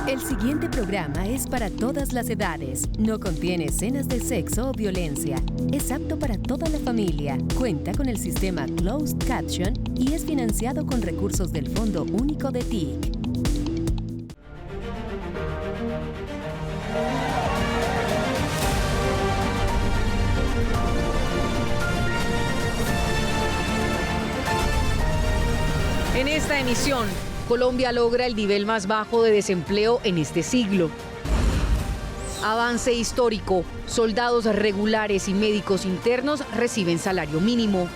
El siguiente programa es para todas las edades. No contiene escenas de sexo o violencia. Es apto para toda la familia. Cuenta con el sistema Closed Caption y es financiado con recursos del Fondo Único de TIC. En esta emisión, Colombia logra el nivel más bajo de desempleo en este siglo. Avance histórico. Soldados regulares y médicos internos reciben salario mínimo.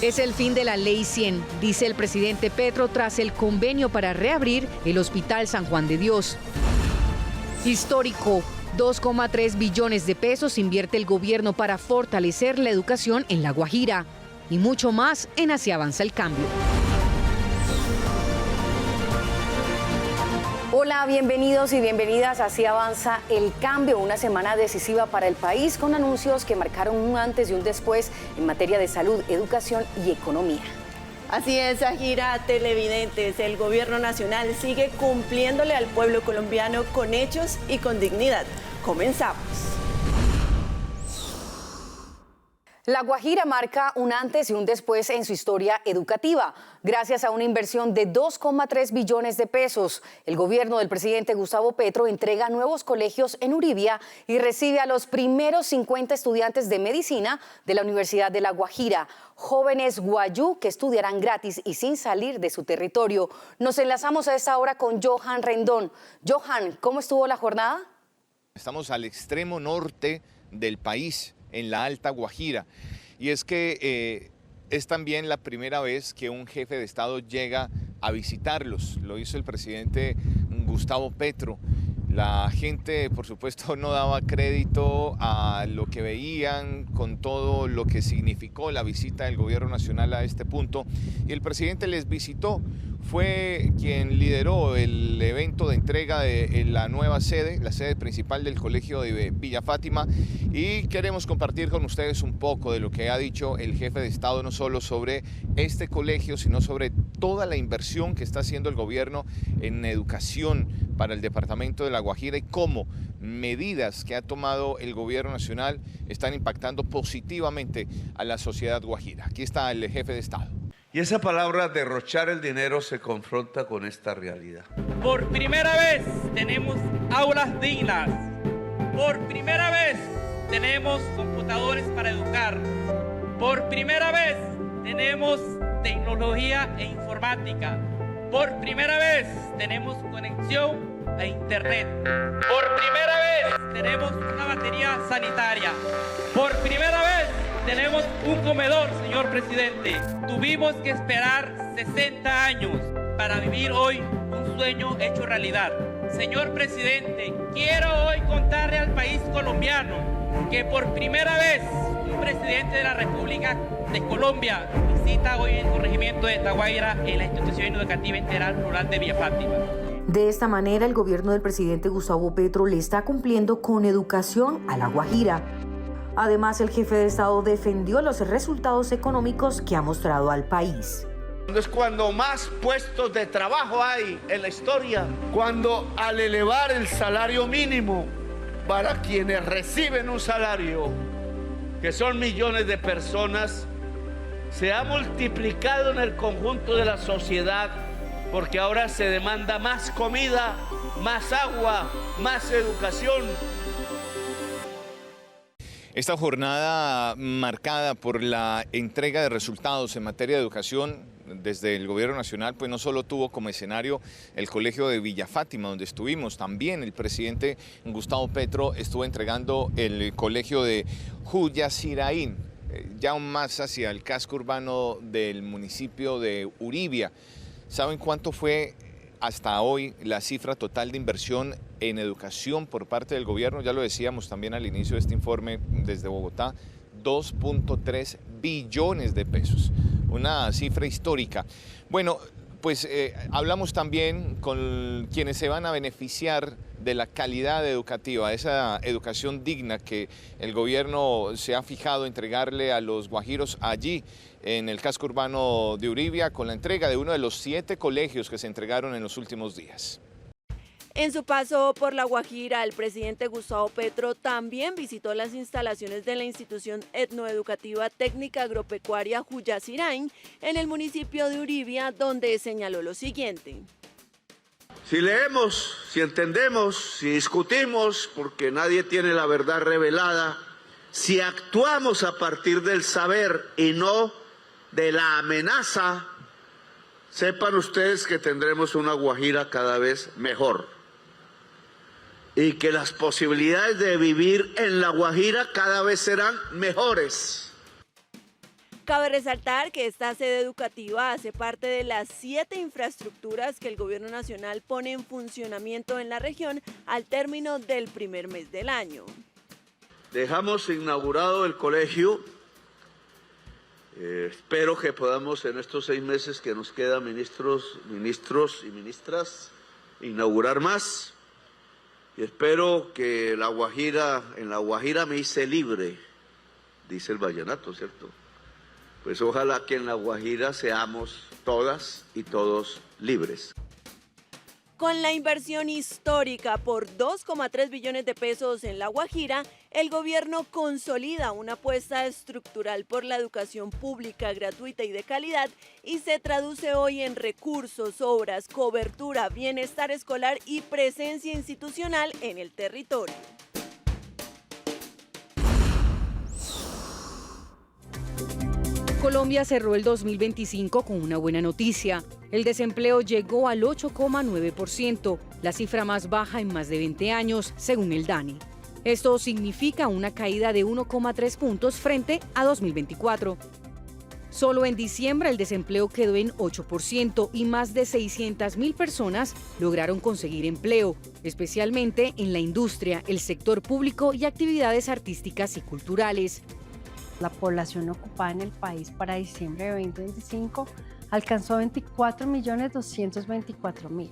Es el fin de la Ley 100, dice el presidente Petro tras el convenio para reabrir el Hospital San Juan de Dios. Histórico. 2,3 billones de pesos invierte el gobierno para fortalecer la educación en La Guajira. Y mucho más en Así Avanza el Cambio. Hola, bienvenidos y bienvenidas a Así Avanza el Cambio, una semana decisiva para el país con anuncios que marcaron un antes y un después en materia de salud, educación y economía. Así es, Zahira, televidentes, el gobierno nacional sigue cumpliéndole al pueblo colombiano con hechos y con dignidad. Comenzamos. La Guajira marca un antes y un después en su historia educativa. Gracias a una inversión de 2,3 billones de pesos, el gobierno del presidente Gustavo Petro entrega nuevos colegios en Uribia y recibe a los primeros 50 estudiantes de medicina de la Universidad de La Guajira, jóvenes guayú que estudiarán gratis y sin salir de su territorio. Nos enlazamos a esta hora con Johan Rendón. Johan, ¿cómo estuvo la jornada? Estamos al extremo norte del país, en la Alta Guajira, y es que es también la primera vez que un jefe de Estado llega a visitarlos. Lo hizo el presidente Gustavo Petro. La gente, por supuesto, no daba crédito a lo que veían con todo lo que significó la visita del gobierno nacional a este punto, y el presidente les visitó. Fue quien lideró el evento de entrega de la nueva sede, la sede principal del Colegio de Villa Fátima, y queremos compartir con ustedes un poco de lo que ha dicho el jefe de Estado, no solo sobre este colegio, sino sobre toda la inversión que está haciendo el gobierno en educación para el departamento de La Guajira y cómo medidas que ha tomado el gobierno nacional están impactando positivamente a la sociedad guajira. Aquí está el jefe de Estado. Y esa palabra, derrochar el dinero, se confronta con esta realidad. Por primera vez tenemos aulas dignas. Por primera vez tenemos computadores para educar. Por primera vez tenemos tecnología e informática. Por primera vez tenemos conexión a internet. Por primera vez tenemos una batería sanitaria. Por primera vez tenemos un comedor, señor presidente. Tuvimos que esperar 60 años para vivir hoy un sueño hecho realidad. Señor presidente, quiero hoy contarle al país colombiano que por primera vez un presidente de la República de Colombia visita hoy el corregimiento de La Guajira en la institución educativa integral rural de Villa Fátima. De esta manera, el gobierno del presidente Gustavo Petro le está cumpliendo con educación a La Guajira. Además, el jefe de Estado defendió los resultados económicos que ha mostrado al país. Es cuando más puestos de trabajo hay en la historia, cuando al elevar el salario mínimo para quienes reciben un salario, que son millones de personas, se ha multiplicado en el conjunto de la sociedad, porque ahora se demanda más comida, más agua, más educación. Esta jornada marcada por la entrega de resultados en materia de educación desde el gobierno nacional, pues no solo tuvo como escenario el colegio de Villa Fátima, donde estuvimos, también el presidente Gustavo Petro estuvo entregando el colegio de Juyasiraín, ya más hacia el casco urbano del municipio de Uribia. ¿Saben cuánto fue hasta hoy la cifra total de inversión en educación por parte del gobierno? Ya lo decíamos también al inicio de este informe desde Bogotá, 2.3 billones de pesos, una cifra histórica. Bueno, pues hablamos también con quienes se van a beneficiar de la calidad educativa, esa educación digna que el gobierno se ha fijado entregarle a los guajiros allí en el casco urbano de Uribia, con la entrega de uno de los 7 colegios que se entregaron en los últimos días. En su paso por La Guajira, el presidente Gustavo Petro también visitó las instalaciones de la institución etnoeducativa técnica agropecuaria Juyasirain en el municipio de Uribia, donde señaló lo siguiente. Si leemos, si entendemos, si discutimos, porque nadie tiene la verdad revelada, si actuamos a partir del saber y no de la amenaza, sepan ustedes que tendremos una Guajira cada vez mejor. Y que las posibilidades de vivir en La Guajira cada vez serán mejores. Cabe resaltar que esta sede educativa hace parte de las 7 infraestructuras que el Gobierno Nacional pone en funcionamiento en la región al término del primer mes del año. Dejamos inaugurado el colegio. Espero que podamos en estos 6 meses que nos quedan, ministros y ministras, inaugurar más. Y espero que en La Guajira me hice libre, dice el vallenato, ¿cierto? Pues ojalá que en La Guajira seamos todas y todos libres. Con la inversión histórica por 2,3 billones de pesos en La Guajira, el gobierno consolida una apuesta estructural por la educación pública, gratuita y de calidad y se traduce hoy en recursos, obras, cobertura, bienestar escolar y presencia institucional en el territorio. Colombia cerró el 2025 con una buena noticia. El desempleo llegó al 8,9%, la cifra más baja en más de 20 años, según el DANE. Esto significa una caída de 1,3 puntos frente a 2024. Solo en diciembre el desempleo quedó en 8% y más de 600.000 personas lograron conseguir empleo, especialmente en la industria, el sector público y actividades artísticas y culturales. La población ocupada en el país para diciembre de 2025 alcanzó 24.224.000,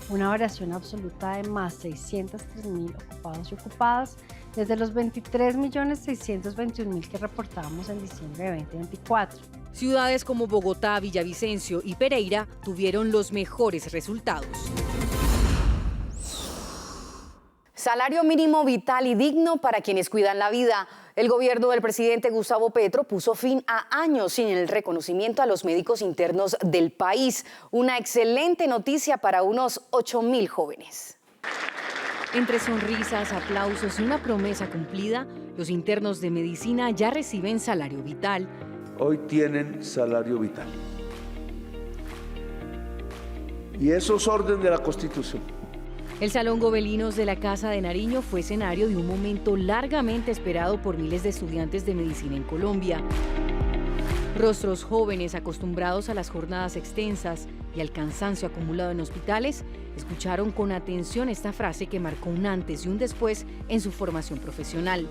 una variación absoluta de más 603.000 ocupados y ocupadas desde los 23.621.000 que reportábamos en diciembre de 2024. Ciudades como Bogotá, Villavicencio y Pereira tuvieron los mejores resultados. Salario mínimo vital y digno para quienes cuidan la vida. El gobierno del presidente Gustavo Petro puso fin a años sin el reconocimiento a los médicos internos del país. Una excelente noticia para unos 8.000 jóvenes. Entre sonrisas, aplausos y una promesa cumplida, los internos de medicina ya reciben salario vital. Hoy tienen salario vital. Y eso es orden de la Constitución. El Salón Gobelinos de la Casa de Nariño fue escenario de un momento largamente esperado por miles de estudiantes de medicina en Colombia. Rostros jóvenes acostumbrados a las jornadas extensas y al cansancio acumulado en hospitales, escucharon con atención esta frase que marcó un antes y un después en su formación profesional.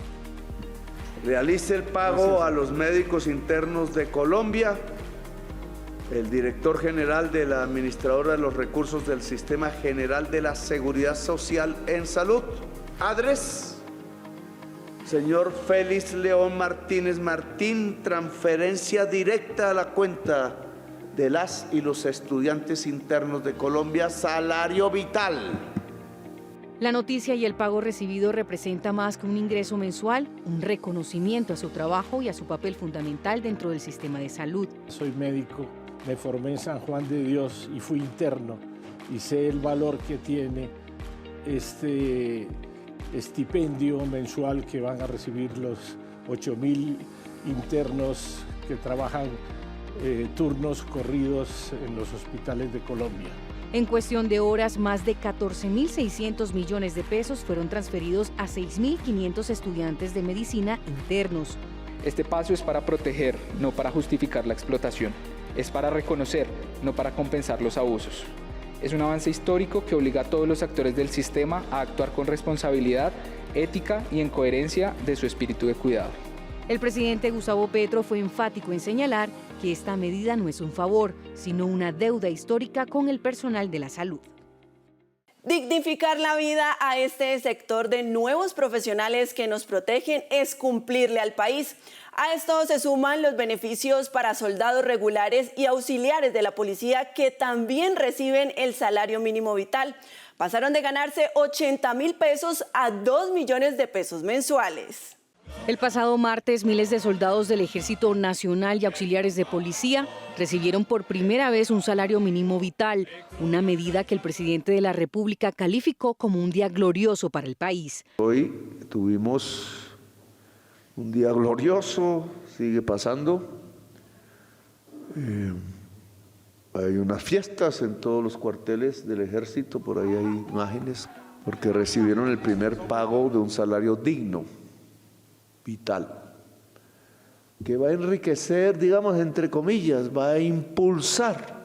Realice el pago a los médicos internos de Colombia. El director general de la Administradora de los Recursos del Sistema General de la Seguridad Social en Salud, ADRES, señor Félix León Martínez Martín, transferencia directa a la cuenta de las y los estudiantes internos de Colombia, salario vital. La noticia y el pago recibido representa más que un ingreso mensual, un reconocimiento a su trabajo y a su papel fundamental dentro del sistema de salud. Soy médico. Me formé en San Juan de Dios y fui interno y sé el valor que tiene este estipendio mensual que van a recibir los 8.000 internos que trabajan turnos corridos en los hospitales de Colombia. En cuestión de horas, más de 14.600 millones de pesos fueron transferidos a 6.500 estudiantes de medicina internos. Este paso es para proteger, no para justificar la explotación. Es para reconocer, no para compensar los abusos. Es un avance histórico que obliga a todos los actores del sistema a actuar con responsabilidad, ética y en coherencia de su espíritu de cuidado. El presidente Gustavo Petro fue enfático en señalar que esta medida no es un favor, sino una deuda histórica con el personal de la salud. Dignificar la vida a este sector de nuevos profesionales que nos protegen es cumplirle al país. A esto se suman los beneficios para soldados regulares y auxiliares de la policía que también reciben el salario mínimo vital. Pasaron de ganarse 80.000 pesos a 2 millones de pesos mensuales. El pasado martes, miles de soldados del Ejército Nacional y auxiliares de policía recibieron por primera vez un salario mínimo vital, una medida que el presidente de la República calificó como un día glorioso para el país. Hoy tuvimos un día glorioso, sigue pasando. Hay unas fiestas en todos los cuarteles del ejército, por ahí hay imágenes, porque recibieron el primer pago de un salario digno, vital, que va a enriquecer, digamos, entre comillas, va a impulsar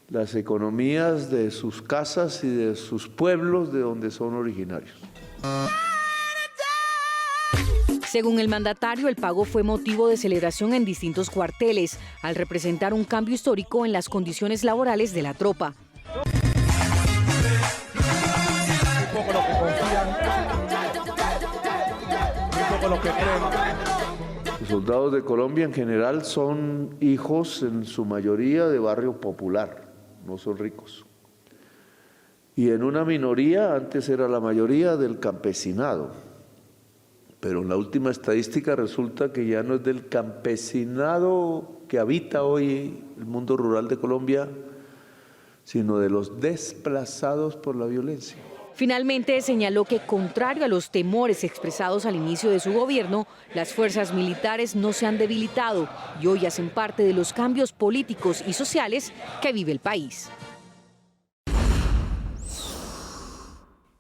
las economías de sus casas y de sus pueblos de donde son originarios. Según el mandatario, el pago fue motivo de celebración en distintos cuarteles, al representar un cambio histórico en las condiciones laborales de la tropa. Los soldados de Colombia en general son hijos, en su mayoría, de barrio popular, no son ricos. Y en una minoría, antes era la mayoría, del campesinado. Pero en la última estadística resulta que ya no es del campesinado que habita hoy el mundo rural de Colombia, sino de los desplazados por la violencia. Finalmente señaló que, contrario a los temores expresados al inicio de su gobierno, las fuerzas militares no se han debilitado y hoy hacen parte de los cambios políticos y sociales que vive el país.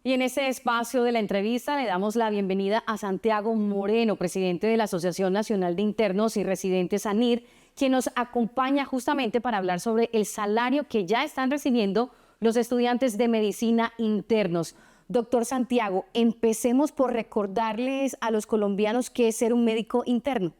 Y en este espacio de la entrevista le damos la bienvenida a Santiago Moreno, presidente de la Asociación Nacional de Internos y Residentes ANIR, quien nos acompaña justamente para hablar sobre el salario que ya están recibiendo los estudiantes de medicina internos. Doctor Santiago, empecemos por recordarles a los colombianos qué es ser un médico interno.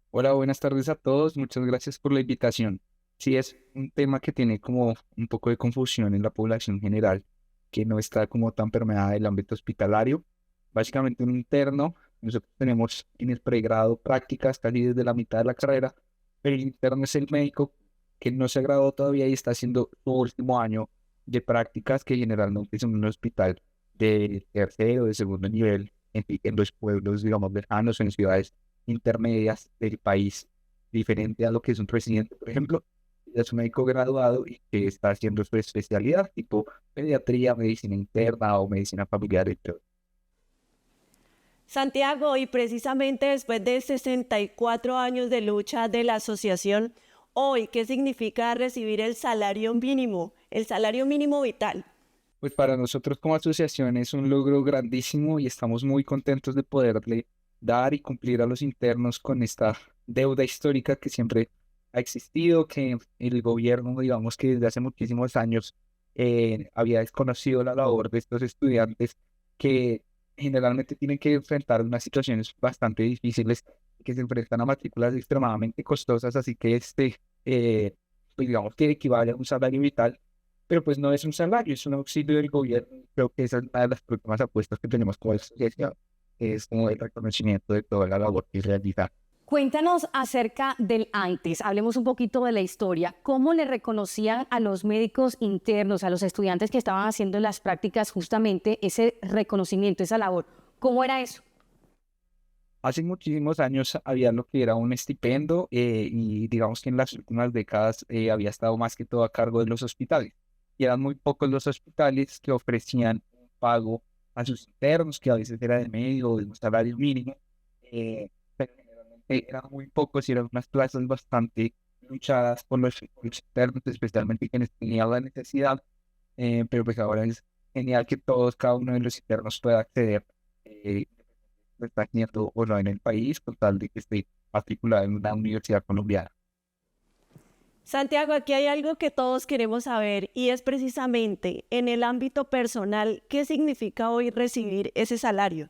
Hola, buenas tardes a todos. Muchas gracias por la invitación. Sí, es un tema que tiene como un poco de confusión en la población general, que no está como tan permeada del ámbito hospitalario. Básicamente un interno, nosotros tenemos en el pregrado prácticas casi desde la mitad de la carrera, pero el interno es el médico que no se ha graduado todavía y está haciendo su último año de prácticas, que generalmente es en un hospital de tercero o de segundo nivel, en los pueblos, digamos, lejanos o en ciudades intermedias del país, diferente a lo que es un residente, por ejemplo. Es un médico graduado y que está haciendo su especialidad, tipo pediatría, medicina interna o medicina familiar, entre otros. Santiago, y precisamente después de 64 años de lucha de la asociación, hoy, ¿qué significa recibir el salario mínimo vital? Pues para nosotros como asociación es un logro grandísimo y estamos muy contentos de poderle dar y cumplir a los internos con esta deuda histórica que siempre ha existido, que el gobierno, digamos que desde hace muchísimos años había desconocido la labor de estos estudiantes que generalmente tienen que enfrentar unas situaciones bastante difíciles, que se enfrentan a matrículas extremadamente costosas, así que pues digamos que equivale a un salario vital, pero pues no es un salario, es un auxilio del gobierno. Creo que esa es una de las próximas apuestas que tenemos como asociación, es como el reconocimiento de toda la labor que realiza. Cuéntanos acerca del antes, hablemos un poquito de la historia. ¿Cómo le reconocían a los médicos internos, a los estudiantes que estaban haciendo las prácticas, justamente ese reconocimiento, esa labor? ¿Cómo era eso? Hace muchísimos años había lo que era un estipendio y digamos que en las últimas décadas había estado más que todo a cargo de los hospitales. Y eran muy pocos los hospitales que ofrecían un pago a sus internos, que a veces era de medio o de un salario mínimo. Eran muy pocos y eran unas plazas bastante luchadas por los internos, especialmente quienes tenían la necesidad, pero pues ahora es genial que cada uno de los internos pueda acceder, está haciendo o no en el país, con tal de que esté matriculado en una universidad colombiana. Santiago, aquí hay algo que todos queremos saber y es precisamente en el ámbito personal, ¿qué significa hoy recibir ese salario?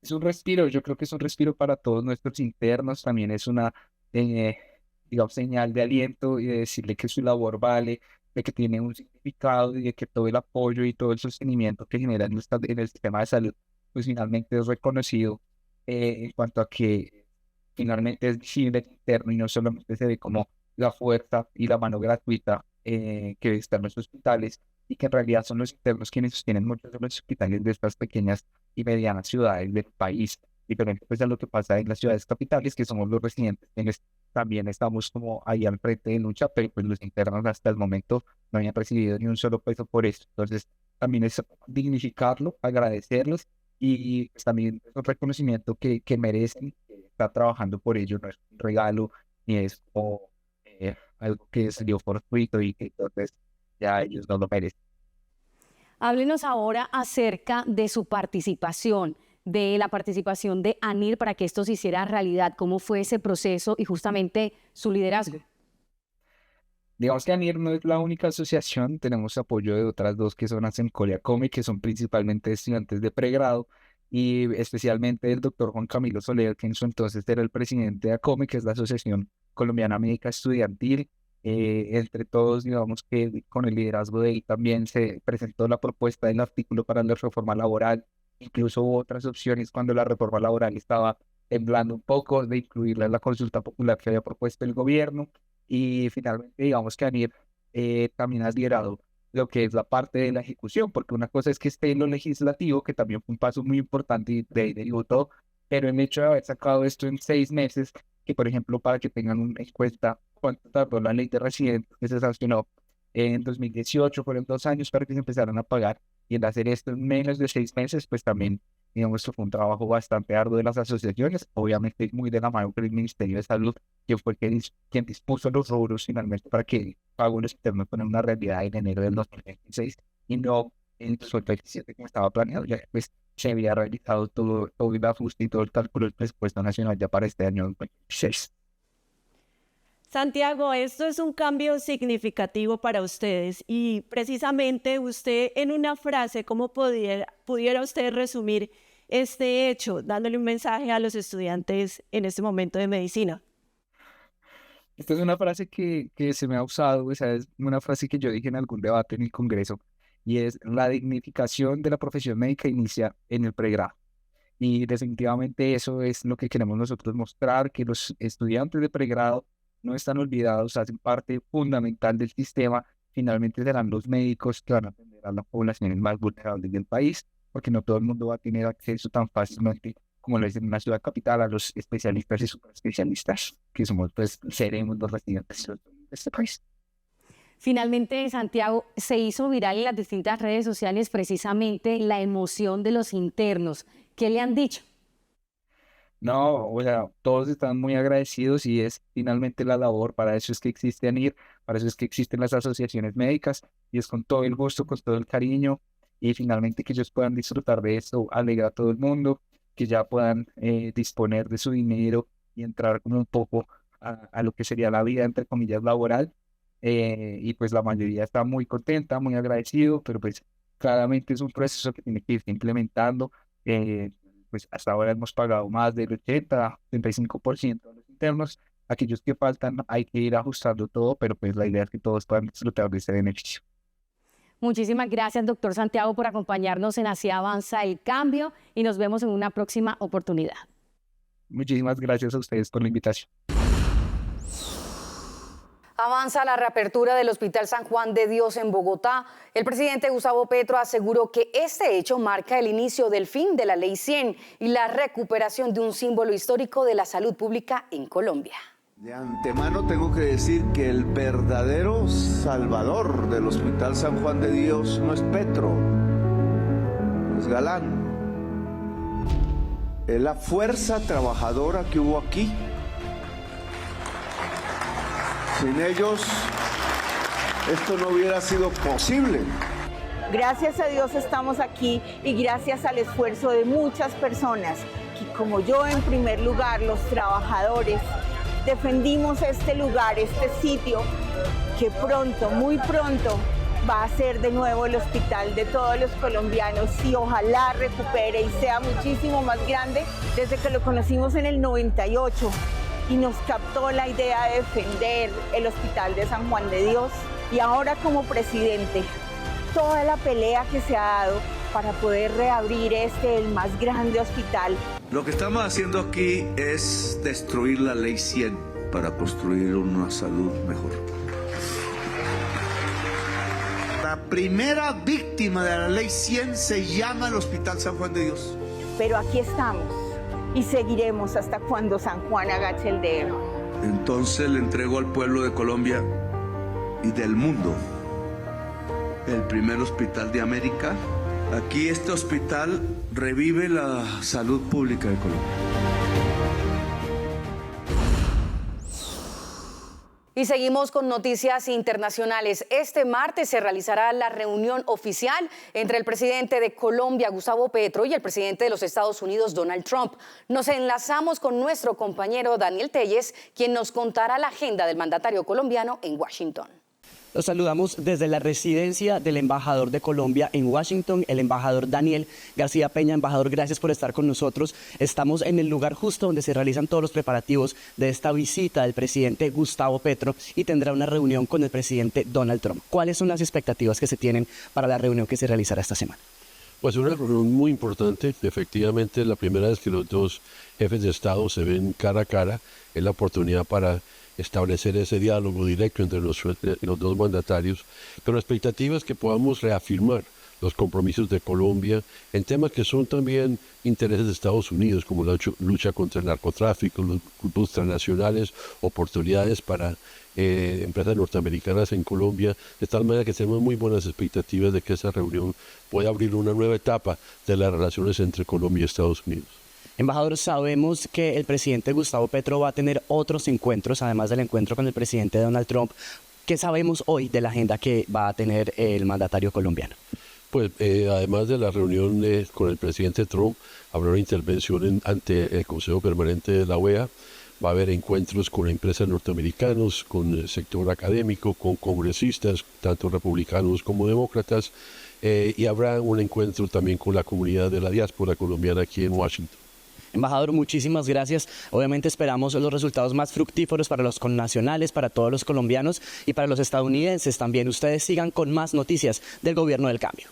Es un respiro, yo creo que es un respiro para todos nuestros internos, también es una, digamos, señal de aliento y de decirle que su labor vale, de que tiene un significado y de que todo el apoyo y todo el sostenimiento que genera en el sistema de salud, pues finalmente es reconocido en cuanto a que finalmente es visible el interno y no solamente se ve como la fuerza y la mano gratuita que están en los hospitales y que en realidad son los internos quienes sostienen muchos de los hospitales de estas pequeñas y medianas ciudades del país, diferente pues a lo que pasa en las ciudades capitales, que somos los residentes quienes también estamos como ahí al frente de lucha, pero pues los internos hasta el momento no habían recibido ni un solo peso por eso. Entonces también es dignificarlo, agradecerlos y pues, también es un reconocimiento que merecen, que está trabajando por ello, no es un regalo ni es como algo que se dio fortuito y que entonces ya ellos no lo merecen. Háblenos ahora acerca de su participación, de la participación de ANIR para que esto se hiciera realidad. ¿Cómo fue ese proceso y justamente su liderazgo? Digamos que ANIR no es la única asociación, tenemos apoyo de otras dos que son Asencolia ACOME, que son principalmente estudiantes de pregrado, y especialmente el doctor Juan Camilo Soler, que en su entonces era el presidente de ACOME, que es la Asociación Colombiana Médica Estudiantil. Entre todos, digamos que con el liderazgo de él también se presentó la propuesta del artículo para la reforma laboral. Incluso hubo otras opciones cuando la reforma laboral estaba temblando un poco, de incluirla en la consulta popular que había propuesto el gobierno. Y finalmente, digamos que ANIR también ha liderado lo que es la parte de la ejecución, porque una cosa es que esté en lo legislativo, que también fue un paso muy importante y de ahí derivó todo, pero el hecho de haber sacado esto en 6 meses, que por ejemplo, para que tengan una encuesta, cuánto tardó la ley de residentes que se sancionó en 2018, fueron 2 años para que se empezaran a pagar, y el hacer esto en menos de 6 meses, pues también, digamos, fue un trabajo bastante arduo de las asociaciones, obviamente muy de la mano con el Ministerio de Salud, que fue quien dispuso los rubros finalmente para que el pago de los internos fuera una realidad en enero del 2026, y no en 2027 como estaba planeado, ya pues se había realizado todo el ajuste y todo el cálculo del presupuesto nacional ya para este año 2026. Santiago, esto es un cambio significativo para ustedes y precisamente usted en una frase, ¿cómo pudiera usted resumir este hecho, dándole un mensaje a los estudiantes en este momento de medicina? Esta es una frase que se me ha usado, o sea, es una frase que yo dije en algún debate en el Congreso, y es: la dignificación de la profesión médica inicia en el pregrado. Y definitivamente eso es lo que queremos nosotros mostrar, que los estudiantes de pregrado no están olvidados, hacen parte fundamental del sistema. Finalmente serán los médicos que van a atender a las poblaciones más vulnerables del país, porque no todo el mundo va a tener acceso tan fácilmente como lo es en una ciudad capital a los especialistas y superespecialistas, que somos, pues, seremos los residentes de este país. Finalmente, Santiago, se hizo viral en las distintas redes sociales precisamente la emoción de los internos. ¿Qué le han dicho? No, o sea, todos están muy agradecidos y es finalmente la labor, para eso es que existe ANIR, para eso es que existen las asociaciones médicas, y es con todo el gusto, con todo el cariño, y finalmente que ellos puedan disfrutar de esto, alegra a todo el mundo, que ya puedan disponer de su dinero y entrar como un poco a lo que sería la vida, entre comillas, laboral, y pues la mayoría está muy contenta, muy agradecido, pero pues claramente es un proceso que tiene que irse implementando. Pues hasta ahora hemos pagado más del 80-75% de los internos. Aquellos que faltan hay que ir ajustando todo, pero pues la idea es que todos puedan disfrutar de ese beneficio. Muchísimas gracias, doctor Santiago, por acompañarnos en Así Avanza el Cambio, y nos vemos en una próxima oportunidad. Muchísimas gracias a ustedes por la invitación. Avanza la reapertura del Hospital San Juan de Dios en Bogotá. El presidente Gustavo Petro aseguró que este hecho marca el inicio del fin de la Ley 100 y la recuperación de un símbolo histórico de la salud pública en Colombia. De antemano tengo que decir que el verdadero salvador del Hospital San Juan de Dios no es Petro, no es Galán, es la fuerza trabajadora que hubo aquí. Sin ellos, esto no hubiera sido posible. Gracias a Dios estamos aquí y gracias al esfuerzo de muchas personas, que como yo en primer lugar, los trabajadores, defendimos este lugar, este sitio, que pronto, muy pronto, va a ser de nuevo el hospital de todos los colombianos y ojalá recupere y sea muchísimo más grande. Desde que lo conocimos en el 98 y nos captó la idea de defender el Hospital de San Juan de Dios, y ahora como presidente, toda la pelea que se ha dado para poder reabrir el más grande hospital. Lo que estamos haciendo aquí es destruir la Ley 100 para construir una salud mejor. primera víctima de la ley 100 se llama el Hospital San Juan de Dios. Pero aquí estamos y seguiremos hasta cuando San Juan agache el dedo. Entonces le entregó al pueblo de Colombia y del mundo el primer hospital de América. Aquí este hospital revive la salud pública de Colombia. Y seguimos con noticias internacionales. Este martes se realizará la reunión oficial entre el presidente de Colombia, Gustavo Petro, y el presidente de los Estados Unidos, Donald Trump. Nos enlazamos con nuestro compañero Daniel Telles, quien nos contará la agenda del mandatario colombiano en Washington. Los saludamos desde la residencia del embajador de Colombia en Washington, el embajador Daniel García Peña. Embajador, gracias por estar con nosotros. Estamos en el lugar justo donde se realizan todos los preparativos de esta visita del presidente Gustavo Petro y tendrá una reunión con el presidente Donald Trump. ¿Cuáles son las expectativas que se tienen para la reunión que se realizará esta semana? Pues una reunión muy importante. Efectivamente, la primera vez que los dos jefes de Estado se ven cara a cara, es la oportunidad para establecer ese diálogo directo entre los dos mandatarios, pero la expectativa es que podamos reafirmar los compromisos de Colombia en temas que son también intereses de Estados Unidos, como la lucha contra el narcotráfico, los grupos transnacionales, oportunidades para empresas norteamericanas en Colombia, de tal manera que tenemos muy buenas expectativas de que esa reunión pueda abrir una nueva etapa de las relaciones entre Colombia y Estados Unidos. Embajador, sabemos que el presidente Gustavo Petro va a tener otros encuentros, además del encuentro con el presidente Donald Trump. ¿Qué sabemos hoy de la agenda que va a tener el mandatario colombiano? Pues además de la reunión con el presidente Trump, habrá una intervención ante el Consejo Permanente de la OEA. Va a haber encuentros con empresas norteamericanas, con el sector académico, con congresistas, tanto republicanos como demócratas, y habrá un encuentro también con la comunidad de la diáspora colombiana aquí en Washington. Embajador, muchísimas gracias. Obviamente esperamos los resultados más fructíferos para los connacionales, para todos los colombianos y para los estadounidenses también. Ustedes sigan con más noticias del Gobierno del Cambio.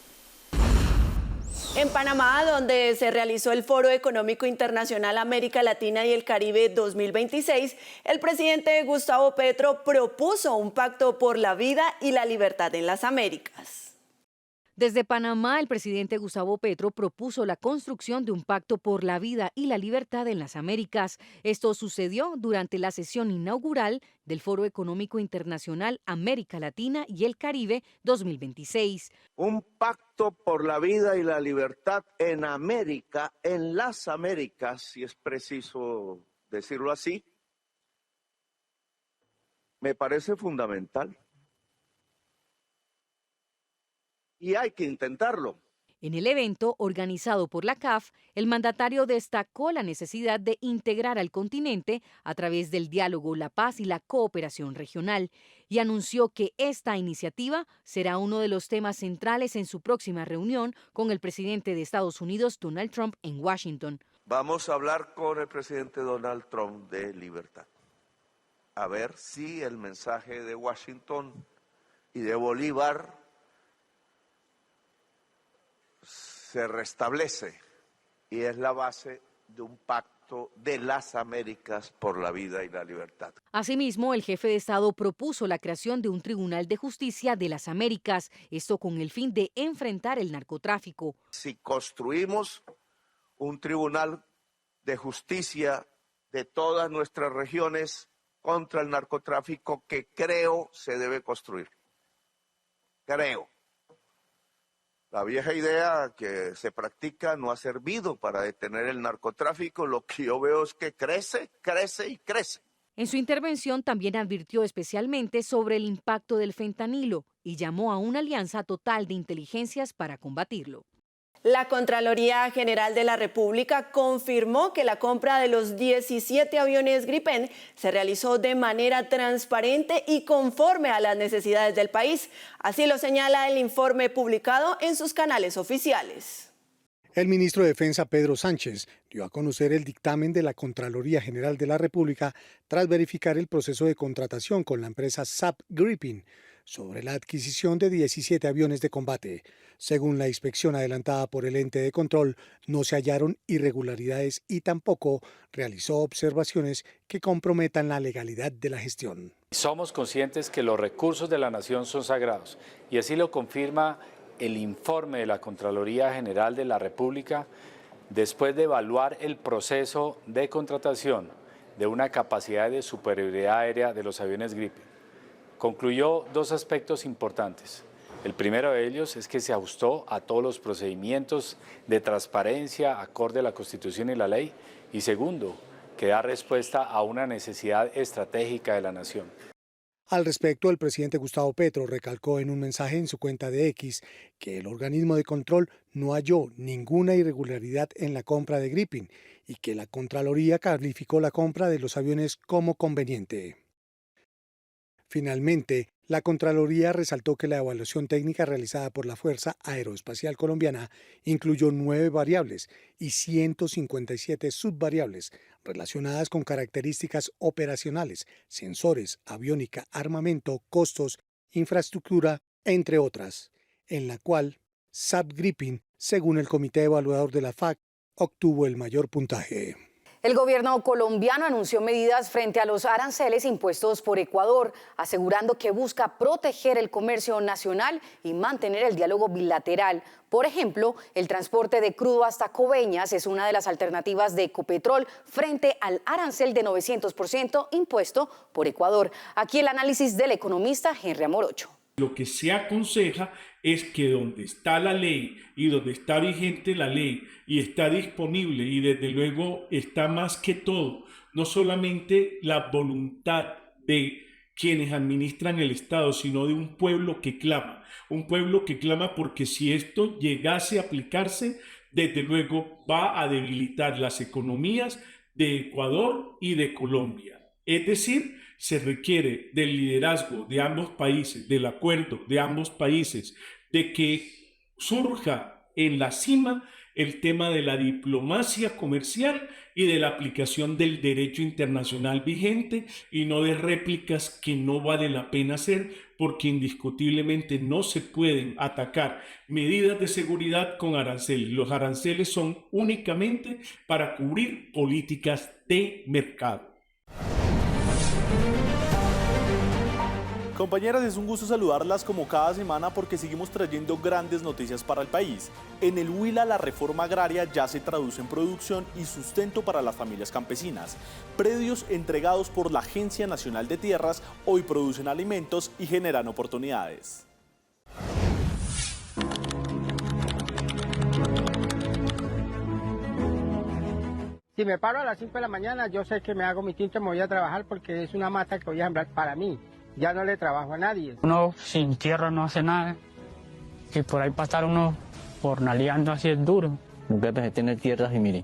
En Panamá, donde se realizó el Foro Económico Internacional América Latina y el Caribe 2026, el presidente Gustavo Petro propuso un pacto por la vida y la libertad en las Américas. Desde Panamá, el presidente Gustavo Petro propuso la construcción de un pacto por la vida y la libertad en las Américas. Esto sucedió durante la sesión inaugural del Foro Económico Internacional América Latina y el Caribe 2026. Un pacto por la vida y la libertad en América, en las Américas, si es preciso decirlo así, me parece fundamental. Y hay que intentarlo. En el evento, organizado por la CAF, el mandatario destacó la necesidad de integrar al continente a través del diálogo, la paz y la cooperación regional, y anunció que esta iniciativa será uno de los temas centrales en su próxima reunión con el presidente de Estados Unidos, Donald Trump, en Washington. Vamos a hablar con el presidente Donald Trump de libertad. A ver si el mensaje de Washington y de Bolívar se restablece y es la base de un pacto de las Américas por la vida y la libertad. Asimismo, el jefe de Estado propuso la creación de un Tribunal de Justicia de las Américas, esto con el fin de enfrentar el narcotráfico. Si construimos un Tribunal de Justicia de todas nuestras regiones contra el narcotráfico, que creo se debe construir. Creo. La vieja idea que se practica no ha servido para detener el narcotráfico. Lo que yo veo es que crece, crece y crece. En su intervención también advirtió especialmente sobre el impacto del fentanilo y llamó a una alianza total de inteligencias para combatirlo. La Contraloría General de la República confirmó que la compra de los 17 aviones Gripen se realizó de manera transparente y conforme a las necesidades del país. Así lo señala el informe publicado en sus canales oficiales. El ministro de Defensa, Pedro Sánchez, dio a conocer el dictamen de la Contraloría General de la República tras verificar el proceso de contratación con la empresa SAP Gripen sobre la adquisición de 17 aviones de combate. Según la inspección adelantada por el ente de control, no se hallaron irregularidades y tampoco realizó observaciones que comprometan la legalidad de la gestión. Somos conscientes que los recursos de la nación son sagrados y así lo confirma el informe de la Contraloría General de la República después de evaluar el proceso de contratación de una capacidad de superioridad aérea de los aviones Gripen. Concluyó dos aspectos importantes. El primero de ellos es que se ajustó a todos los procedimientos de transparencia acorde a la Constitución y la ley. Y segundo, que da respuesta a una necesidad estratégica de la nación. Al respecto, el presidente Gustavo Petro recalcó en un mensaje en su cuenta de X que el organismo de control no halló ninguna irregularidad en la compra de Gripen y que la Contraloría calificó la compra de los aviones como conveniente. Finalmente, la Contraloría resaltó que la evaluación técnica realizada por la Fuerza Aeroespacial Colombiana incluyó 9 variables y 157 subvariables relacionadas con características operacionales, sensores, aviónica, armamento, costos, infraestructura, entre otras, en la cual SAP Gripen, según el comité evaluador de la FAC, obtuvo el mayor puntaje. El gobierno colombiano anunció medidas frente a los aranceles impuestos por Ecuador, asegurando que busca proteger el comercio nacional y mantener el diálogo bilateral. Por ejemplo, el transporte de crudo hasta Coveñas es una de las alternativas de Ecopetrol frente al arancel de 900% impuesto por Ecuador. Aquí el análisis del economista Henry Amorocho. Lo que se aconseja es que donde está la ley y donde está vigente la ley y está disponible y desde luego está más que todo, no solamente la voluntad de quienes administran el Estado, sino de un pueblo que clama porque si esto llegase a aplicarse, desde luego va a debilitar las economías de Ecuador y de Colombia. Es decir, se requiere del liderazgo de ambos países, del acuerdo de ambos países, de que surja en la cima el tema de la diplomacia comercial y de la aplicación del derecho internacional vigente y no de réplicas que no vale la pena hacer porque indiscutiblemente no se pueden atacar medidas de seguridad con aranceles. Los aranceles son únicamente para cubrir políticas de mercado. Compañeras, es un gusto saludarlas como cada semana porque seguimos trayendo grandes noticias para el país. En el Huila la reforma agraria ya se traduce en producción y sustento para las familias campesinas. Predios entregados por la Agencia Nacional de Tierras hoy producen alimentos y generan oportunidades. Si me paro a las 5 de la mañana, yo sé que me hago mi tinto y me voy a trabajar porque es una mata que voy a sembrar para mí. Ya no le trabajo a nadie. Uno sin tierra no hace nada. Y por ahí pasar uno jornaleando así es duro. Nunca pensé tener tierras y mire,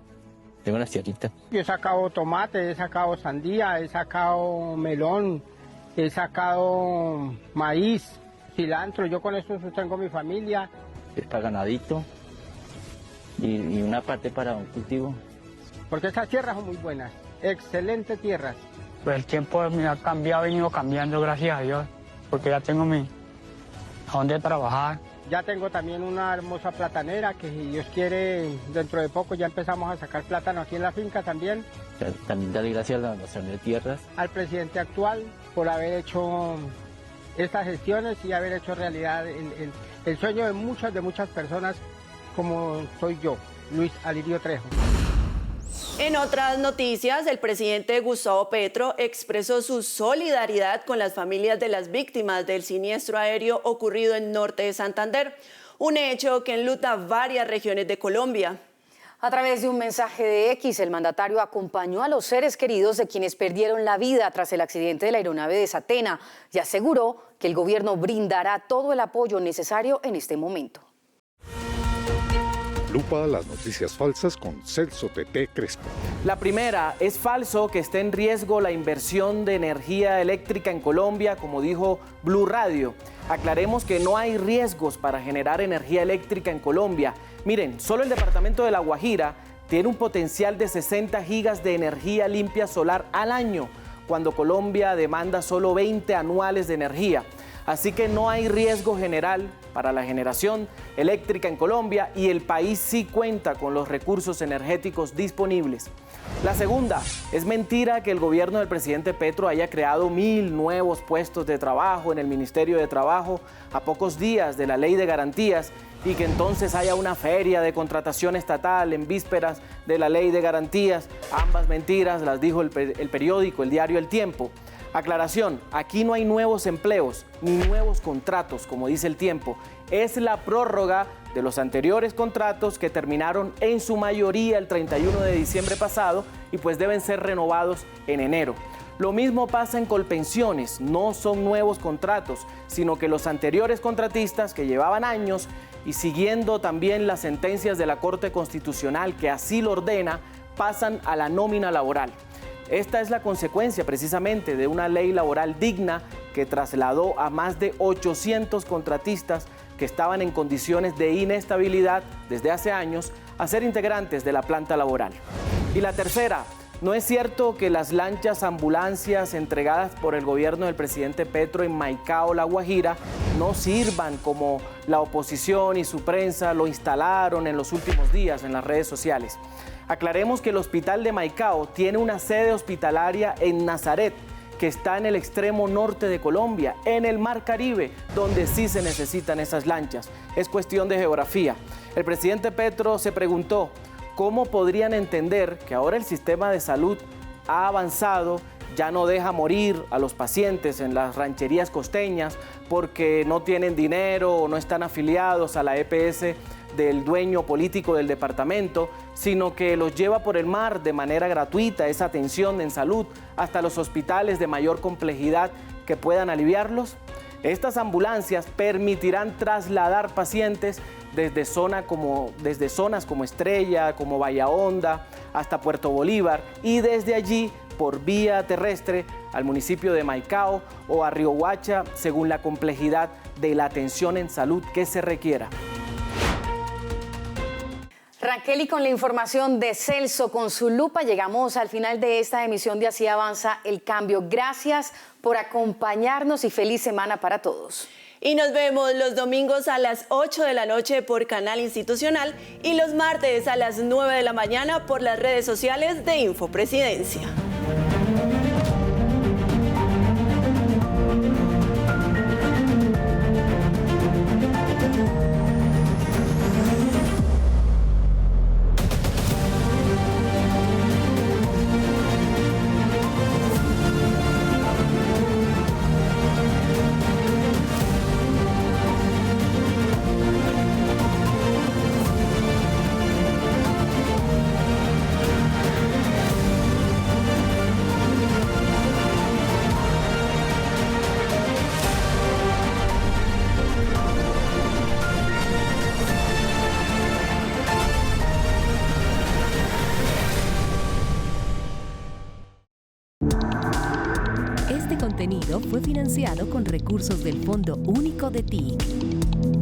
tengo unas tierritas. Yo he sacado tomate, he sacado sandía, he sacado melón, he sacado maíz, cilantro. Yo con eso sostengo mi familia. Es para ganadito y una parte para un cultivo. Porque estas tierras son muy buenas, excelentes tierras. Pues el tiempo me ha cambiado, venido cambiando, gracias a Dios, porque ya tengo a dónde trabajar. Ya tengo también una hermosa platanera que si Dios quiere, dentro de poco ya empezamos a sacar plátano aquí en la finca también. También darle gracias a la Nación de Tierras. Al presidente actual por haber hecho estas gestiones y haber hecho realidad el sueño de muchas personas como soy yo, Luis Alirio Trejo. En otras noticias, el presidente Gustavo Petro expresó su solidaridad con las familias de las víctimas del siniestro aéreo ocurrido en norte de Santander, un hecho que enluta varias regiones de Colombia. A través de un mensaje de X, el mandatario acompañó a los seres queridos de quienes perdieron la vida tras el accidente de la aeronave de Satena y aseguró que el gobierno brindará todo el apoyo necesario en este momento. Lupa las noticias falsas con Celso Teté Crespo. La primera, es falso que esté en riesgo la inversión de energía eléctrica en Colombia, como dijo Blue Radio. Aclaremos que no hay riesgos para generar energía eléctrica en Colombia. Miren, solo el departamento de La Guajira tiene un potencial de 60 gigas de energía limpia solar al año, cuando Colombia demanda solo 20 anuales de energía. Así que no hay riesgo general para la generación eléctrica en Colombia y el país sí cuenta con los recursos energéticos disponibles. La segunda, es mentira que el gobierno del presidente Petro haya creado 1000 nuevos puestos de trabajo en el Ministerio de Trabajo a pocos días de la Ley de Garantías y que entonces haya una feria de contratación estatal en vísperas de la Ley de Garantías. Ambas mentiras las dijo el periódico, el diario El Tiempo. Aclaración, aquí no hay nuevos empleos ni nuevos contratos, como dice El Tiempo. Es la prórroga de los anteriores contratos que terminaron en su mayoría el 31 de diciembre pasado y pues deben ser renovados en enero. Lo mismo pasa en Colpensiones, no son nuevos contratos, sino que los anteriores contratistas que llevaban años y siguiendo también las sentencias de la Corte Constitucional que así lo ordena, pasan a la nómina laboral. Esta es la consecuencia precisamente de una ley laboral digna que trasladó a más de 800 contratistas que estaban en condiciones de inestabilidad desde hace años a ser integrantes de la planta laboral. Y la tercera, no es cierto que las lanchas ambulancias entregadas por el gobierno del presidente Petro en Maicao, La Guajira, no sirvan como la oposición y su prensa lo instalaron en los últimos días en las redes sociales. Aclaremos que el hospital de Maicao tiene una sede hospitalaria en Nazaret, que está en el extremo norte de Colombia, en el Mar Caribe, donde sí se necesitan esas lanchas. Es cuestión de geografía. El presidente Petro se preguntó cómo podrían entender que ahora el sistema de salud ha avanzado, ya no deja morir a los pacientes en las rancherías costeñas porque no tienen dinero o no están afiliados a la EPS del dueño político del departamento, sino que los lleva por el mar de manera gratuita esa atención en salud hasta los hospitales de mayor complejidad que puedan aliviarlos. Estas ambulancias permitirán trasladar pacientes desde zonas como Estrella, como Bahía Honda, hasta Puerto Bolívar y desde allí por vía terrestre al municipio de Maicao o a Riohacha según la complejidad de la atención en salud que se requiera. Raquel, y con la información de Celso con su lupa llegamos al final de esta emisión de Así Avanza el Cambio. Gracias por acompañarnos y feliz semana para todos. Y nos vemos los domingos a las 8 de la noche por Canal Institucional y los martes a las 9 de la mañana por las redes sociales de Infopresidencia. Este contenido fue financiado con recursos del Fondo Único de TIC.